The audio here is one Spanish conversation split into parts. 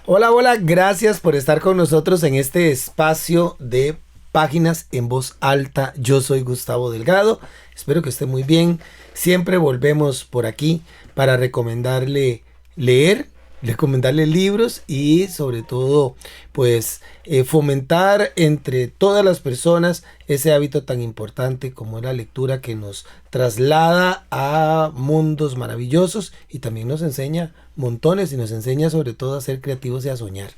Hola, hola, gracias por estar con nosotros en este espacio de Páginas en Voz Alta. Yo soy Gustavo Delgado, espero que esté muy bien. Siempre volvemos por aquí para recomendarle leer, recomendarle libros y sobre todo pues fomentar entre todas las personas ese hábito tan importante como es la lectura, que nos traslada a mundos maravillosos y también nos enseña montones y nos enseña sobre todo a ser creativos y a soñar.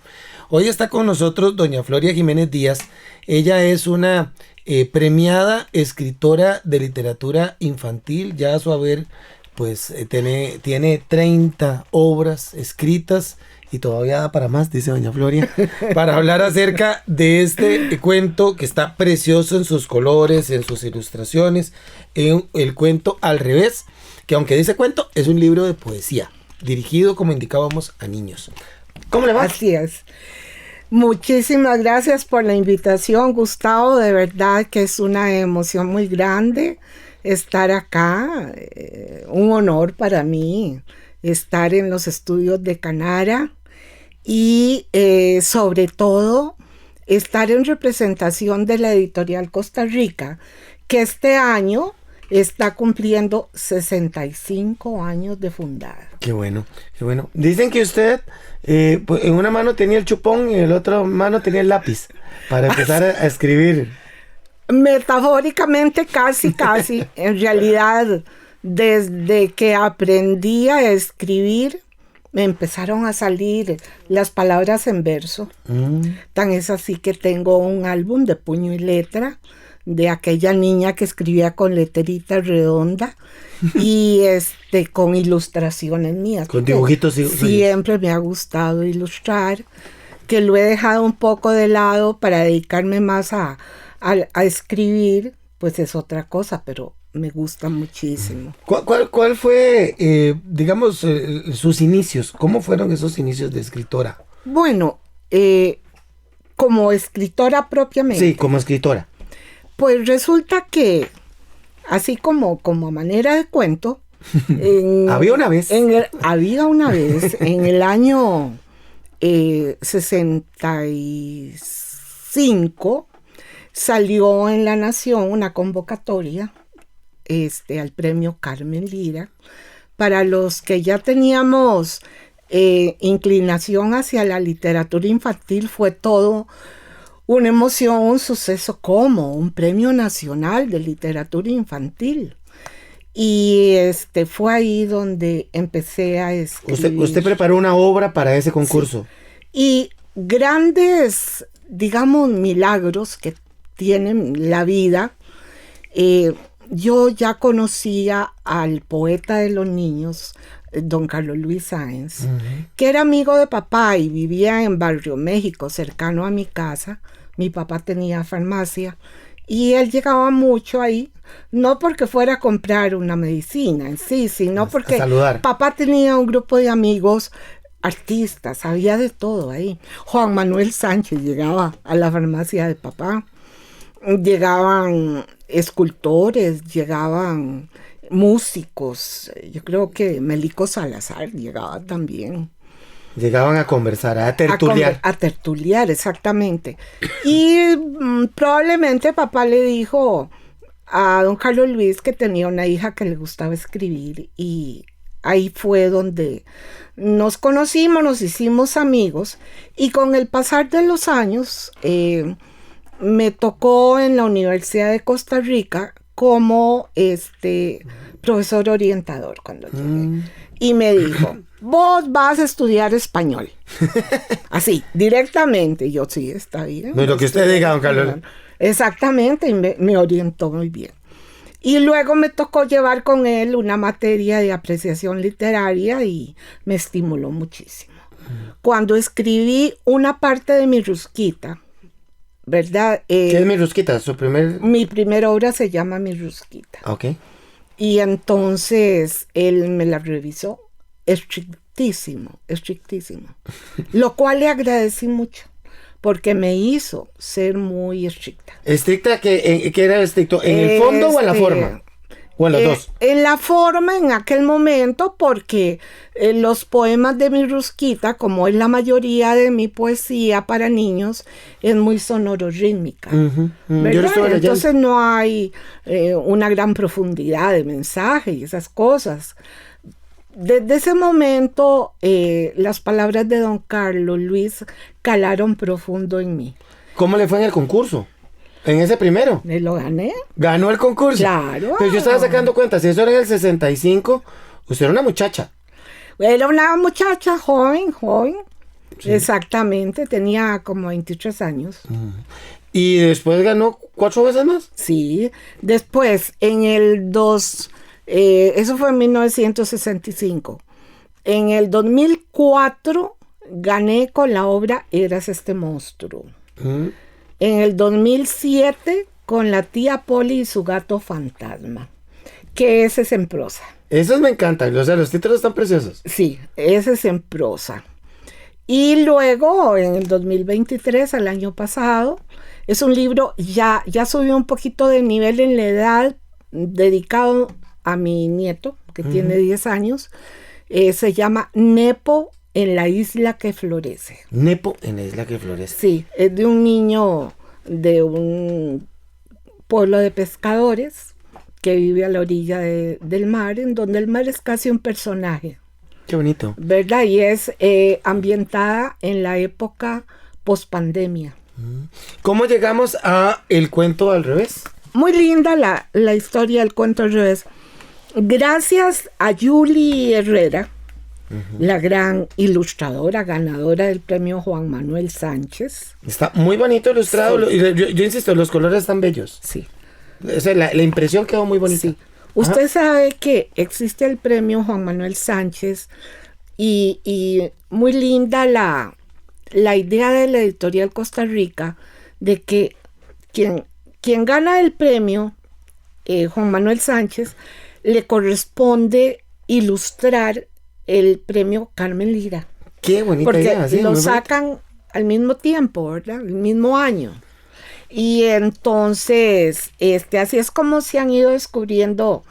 Hoy está con nosotros doña Floria Jiménez Díaz. Ella es una premiada escritora de literatura infantil. Ya a su haber pues tiene 30 obras escritas y todavía da para más, dice doña Floria, para hablar acerca de este cuento que está precioso en sus colores, en sus ilustraciones, en el cuento Al Revés, que aunque dice cuento, es un libro de poesía, dirigido, como indicábamos, a niños. ¿Cómo le va? Así es. Muchísimas gracias por la invitación, Gustavo. De verdad que es una emoción muy grande estar acá. Un honor para mí estar en los estudios de Canara y sobre todo estar en representación de la editorial Costa Rica, que este año está cumpliendo 65 años de fundada. Qué bueno, qué bueno. Dicen que usted pues, en una mano tenía el chupón y en la otra mano tenía el lápiz para empezar a escribir. Metafóricamente, casi. En realidad, desde que aprendí a escribir, me empezaron a salir las palabras en verso. Tan es así que tengo un álbum de puño y letra de aquella niña que escribía con leterita redonda y con ilustraciones mías. Con dibujitos. Siempre me ha gustado ilustrar, que lo he dejado un poco de lado para dedicarme más a escribir, pues es otra cosa, pero me gusta muchísimo. ¿Cuál fue, digamos, sus inicios? ¿Cómo fueron esos inicios de escritora? Bueno, como escritora propiamente. Sí, como escritora. Pues resulta que, así como a manera de cuento, había una vez en el año 65, salió en La Nación una convocatoria al premio Carmen Lira. Para los que ya teníamos inclinación hacia la literatura infantil, fue todo una emoción, un suceso, como un premio nacional de literatura infantil. Y fue ahí donde empecé a escribir. Usted preparó una obra para ese concurso. Sí. Y grandes, digamos, milagros que tienen la vida. Yo ya conocía al poeta de los niños, don Carlos Luis Sáenz, que era amigo de papá y vivía en Barrio México, cercano a mi casa. Mi papá tenía farmacia y él llegaba mucho ahí, no porque fuera a comprar una medicina en sí, sino porque papá tenía un grupo de amigos artistas, había de todo ahí. Juan Manuel Sánchez llegaba a la farmacia de papá, llegaban escultores, llegaban músicos, yo creo que Melico Salazar llegaba también. Llegaban a conversar, a tertuliar. A tertuliar, exactamente. Y probablemente papá le dijo a don Carlos Luis que tenía una hija que le gustaba escribir, y ahí fue donde nos conocimos, nos hicimos amigos, y con el pasar de los años me tocó en la Universidad de Costa Rica como profesor orientador cuando llegué. Y me dijo, vos vas a estudiar español. Así, directamente. Yo, sí, está bien. Lo que usted diga, don Carlos. Exactamente, y me orientó muy bien. Y luego me tocó llevar con él una materia de apreciación literaria y me estimuló muchísimo. Cuando escribí una parte de mi Rusquita, ¿verdad? ¿Qué es mi Rusquita? Mi primera obra se llama Mi Rusquita. Ok. Y entonces él me la revisó. Estrictísimo. Lo cual le agradecí mucho, porque me hizo ser muy estricta. ¿Estricta? ¿Qué era estricto? ¿En el fondo o en la forma? ¿O en los dos? En la forma, en aquel momento, porque los poemas de mi Rusquita, como es la mayoría de mi poesía para niños, es muy sonoro-rítmica. Yo lo estuve leyendo. Entonces no hay una gran profundidad de mensaje y esas cosas. Desde ese momento, las palabras de don Carlos Luis calaron profundo en mí. ¿Cómo le fue en el concurso? ¿En ese primero? ¿Me lo gané? ¿Ganó el concurso? Claro. Pero yo estaba sacando cuentas, si eso era en el 65, usted era una muchacha. Era una muchacha joven. Sí. Exactamente, tenía como 23 años. ¿Y después ganó 4 veces más? Sí, después en el eso fue en 1965. En el 2004 gané con la obra Eras este monstruo. En el 2007 con La tía Poli y su gato fantasma, que ese es en prosa. Esos me encantan, o sea, los títulos están preciosos. Sí, ese es en prosa. Y luego, en el 2023, al año pasado, es un libro, ya subió un poquito de nivel en la edad, dedicado a mi nieto, que tiene 10 años. Se llama Nepo en la isla que florece. Nepo en la isla que florece. Sí, es de un niño de un pueblo de pescadores que vive a la orilla del mar, en donde el mar es casi un personaje. Qué bonito. ¿Verdad? Y es ambientada en la época pospandemia. ¿Cómo llegamos a El cuento al revés? Muy linda la historia del cuento al revés. Gracias a Julie Herrera, la gran ilustradora, ganadora del premio Juan Manuel Sánchez. Está muy bonito ilustrado. Sí. Yo insisto, los colores están bellos. Sí. O sea, la impresión quedó muy bonita. Sí. Usted sabe que existe el premio Juan Manuel Sánchez y muy linda la idea de la editorial Costa Rica de que quien gana el premio, Juan Manuel Sánchez, le corresponde ilustrar el premio Carmen Lira. Qué bonita porque idea, sí, lo sacan al mismo tiempo, ¿verdad? El mismo año. Y entonces, así es como se han ido descubriendo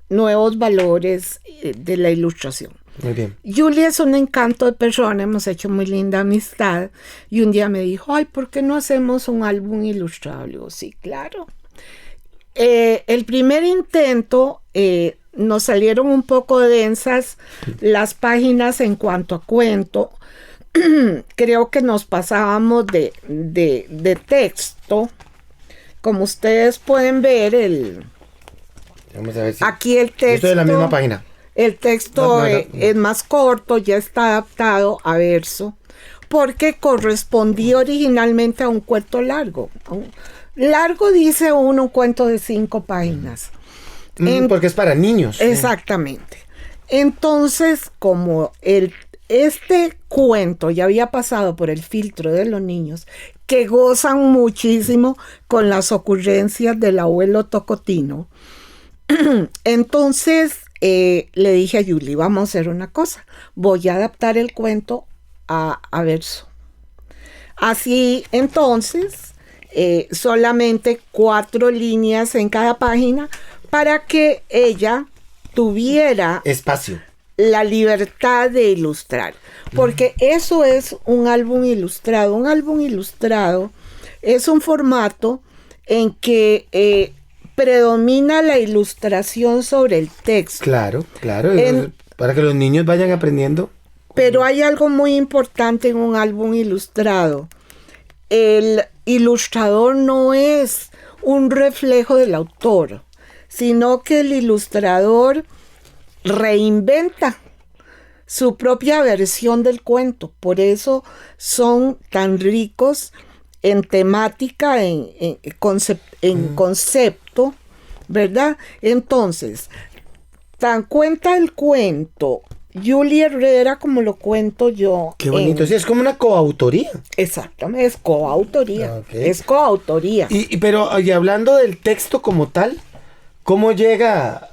nuevos valores de la ilustración. Muy bien. Julia es un encanto de persona, hemos hecho muy linda amistad. Y un día me dijo, ay, ¿por qué no hacemos un álbum ilustrado? Le digo, sí, claro. El primer intento nos salieron un poco densas las páginas en cuanto a cuento. Creo que nos pasábamos de texto. Como ustedes pueden ver, vamos a ver si aquí el texto. Esto es de la misma página. El texto es más corto, ya está adaptado a verso, porque correspondía originalmente a un cuento largo. Largo dice uno, un cuento de 5 páginas. Porque es para niños. Exactamente. Entonces, como este cuento ya había pasado por el filtro de los niños, que gozan muchísimo con las ocurrencias del abuelo Tocotino, entonces le dije a Julie, vamos a hacer una cosa, voy a adaptar el cuento a verso. Así, entonces, solamente 4 líneas en cada página para que ella tuviera espacio, la libertad de ilustrar, porque eso es un álbum ilustrado. Un álbum ilustrado es un formato en que predomina la ilustración sobre el texto. Claro, para que los niños vayan aprendiendo. Pero hay algo muy importante en un álbum ilustrado. El ilustrador no es un reflejo del autor, sino que el ilustrador reinventa su propia versión del cuento. Por eso son tan ricos en temática, en concepto, ¿verdad? Entonces, tan cuenta el cuento Julie Herrera como lo cuento yo. Qué bonito, sí, es como una coautoría. Exactamente, es coautoría. Okay. Es coautoría. Pero hablando del texto como tal, ¿cómo llega,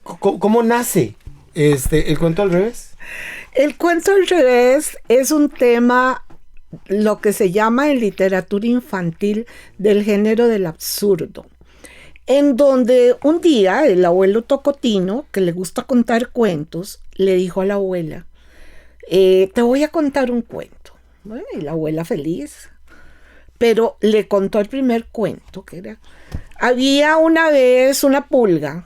cómo nace el cuento al revés? El cuento al revés es un tema, lo que se llama en literatura infantil, del género del absurdo. en donde un día el abuelo Tocotino, que le gusta contar cuentos, le dijo a la abuela, te voy a contar un cuento. Bueno, y la abuela feliz, pero le contó el primer cuento, que era, había una vez una pulga,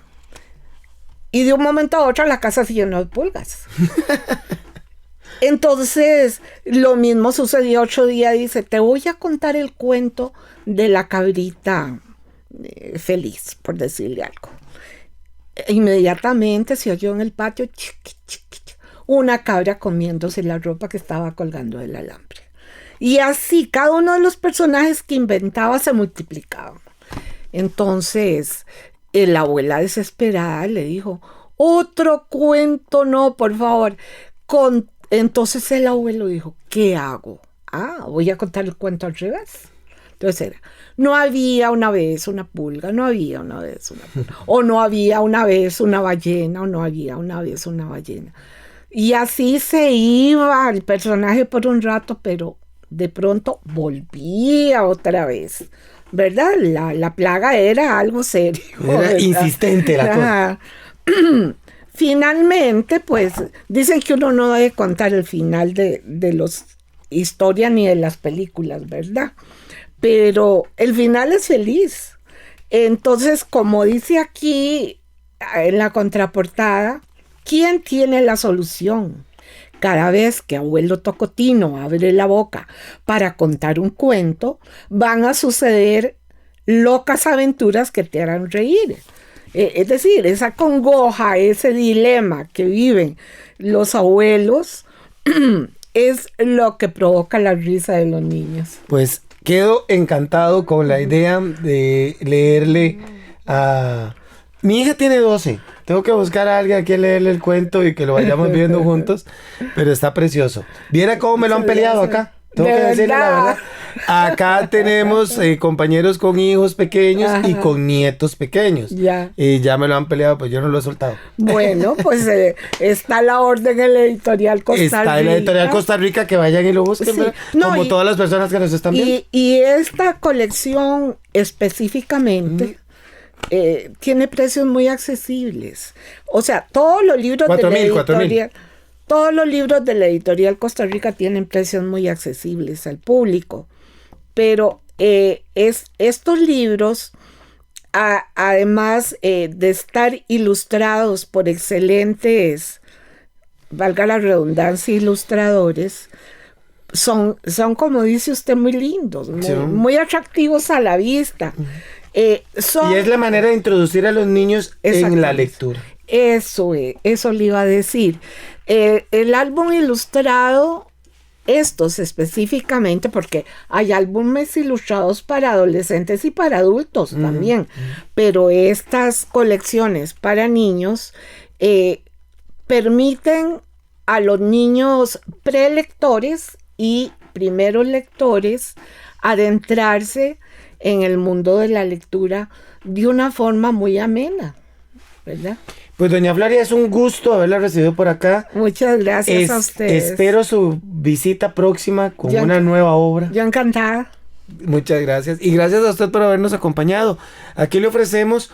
y de un momento a otro la casa se llenó de pulgas. Entonces, lo mismo sucedió otro día, dice, te voy a contar el cuento de la cabrita feliz, por decirle algo. Inmediatamente se oyó en el patio chiqui, chiqui, chiqui, una cabra comiéndose la ropa que estaba colgando del alambre. Y así, cada uno de los personajes que inventaba se multiplicaban. Entonces, la abuela desesperada le dijo, otro cuento, no, por favor. Entonces el abuelo dijo, ¿qué hago? Voy a contar el cuento al revés. Entonces era, no había una vez una pulga, no había una vez una pulga, o no había una vez una ballena, o no había una vez una ballena. Y así se iba el personaje por un rato, pero de pronto volvía otra vez, ¿verdad? La plaga era algo serio. Era ¿verdad? insistente la cosa. Finalmente, pues, dicen que uno no debe contar el final de las historias ni de las películas, ¿verdad? Pero el final es feliz. Entonces, como dice aquí en la contraportada, ¿quién tiene la solución? Cada vez que abuelo Tocotino abre la boca para contar un cuento, van a suceder locas aventuras que te harán reír. Es decir, esa congoja, ese dilema que viven los abuelos es lo que provoca la risa de los niños. Pues quedo encantado con la idea de leerle a... Mi hija tiene 12. Tengo que buscar a alguien a quien leerle el cuento y que lo vayamos viendo juntos. Pero está precioso. ¿Viera cómo me lo han peleado acá? Tengo que decirle la verdad. Acá tenemos compañeros con hijos pequeños y con nietos pequeños. Ya. Y ya me lo han peleado, pues yo no lo he soltado. Bueno, pues está la orden en la editorial Costa Rica. Está en la editorial Costa Rica, que vayan y lo busquen, Sí. como todas las personas que nos están viendo. Y esta colección específicamente tiene precios muy accesibles. O sea, todos los libros de la editorial... Todos los libros de la editorial Costa Rica tienen precios muy accesibles al público, pero estos libros, además de estar ilustrados por excelentes, valga la redundancia, ilustradores, son como dice usted, muy lindos, muy atractivos a la vista. Y es la manera de introducir a los niños en la lectura. Eso le iba a decir. El álbum ilustrado, estos específicamente, porque hay álbumes ilustrados para adolescentes y para adultos también, pero estas colecciones para niños permiten a los niños prelectores y primeros lectores adentrarse en el mundo de la lectura de una forma muy amena, ¿verdad? Pues doña Floria, es un gusto haberla recibido por acá. Muchas gracias a ustedes. Espero su visita próxima con una nueva obra. Yo encantada. Muchas gracias. Y gracias a usted por habernos acompañado. Aquí le ofrecemos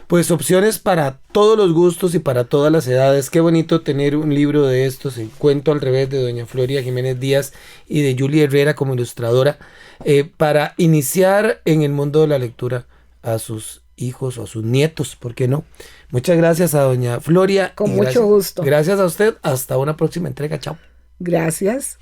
pues opciones para todos los gustos y para todas las edades. Qué bonito tener un libro de estos, el cuento al revés de doña Floria Jiménez Díaz y de Julie Herrera como ilustradora, para iniciar en el mundo de la lectura a sus hijos o a sus nietos, ¿por qué no? Muchas gracias a doña Floria. Con mucho gusto. Gracias a usted. Hasta una próxima entrega. Chao. Gracias.